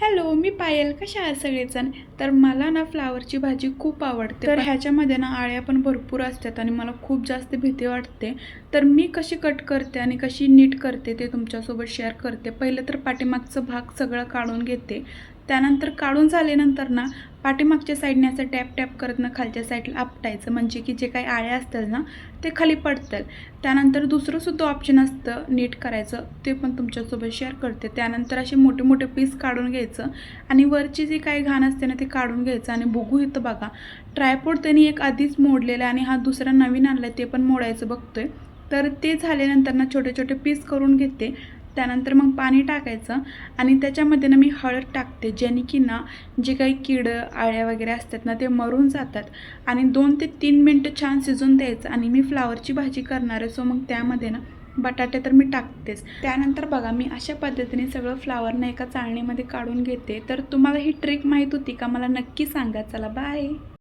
Hello, मी पायल. कशा आहात सगळेजण? तर मला ना फ्लावरची भाजी खूप आवडते. तर ह्याच्यामध्ये ना अळ्या पण भरपूर असतात आणि मला खूप जास्त भीती वाटते. तर मी कशी कट करते आणि कशी नीट करते ते तुमच्यासोबत शेअर करते. पहिलं तर पाठीमागचं भाग सगळं काढून घेते. त्यानंतर काढून झाल्यानंतर ना पाठीमागच्या साईडने असं टॅप टॅप करत ना खालच्या साईडला आपटायचं, म्हणजे की जे काही आळ्या असतात ना ते खाली पडतात. त्यानंतर दुसरंसुद्धा ऑप्शन असतं नीट करायचं, ते पण तुमच्यासोबत शेअर करते. त्यानंतर असे मोठे मोठे पीस काढून घ्यायचं आणि वरची जी काही घाण असते ना ते काढून घ्यायचं. आणि बघू इथं बघा, ट्रायपॉड त्यांनी एक आधीच मोडलेला आणि हा दुसरा नवीन आणला ते पण मोडायचं बघतोय. तर ते झाल्यानंतर ना छोटे छोटे पीस करून घेते. त्यानंतर मग पाणी टाकायचं आणि त्याच्यामध्ये ना मी हळद टाकते, ज्याने की ना जे काही कीड आळ्या वगैरे असतात ना ते मरून जातात. आणि 2 ते 3 मिनटं छान शिजून द्यायचं. आणि मी फ्लावरची भाजी करणार आहे, सो मग त्यामध्ये ना बटाटे तर मी टाकतेच. त्यानंतर बघा, मी अशा पद्धतीने सगळं फ्लावरनं एका चाळणीमध्ये काढून घेते. तर तुम्हाला ही ट्रिक माहीत होती का? मला नक्की सांगा. चला बाय.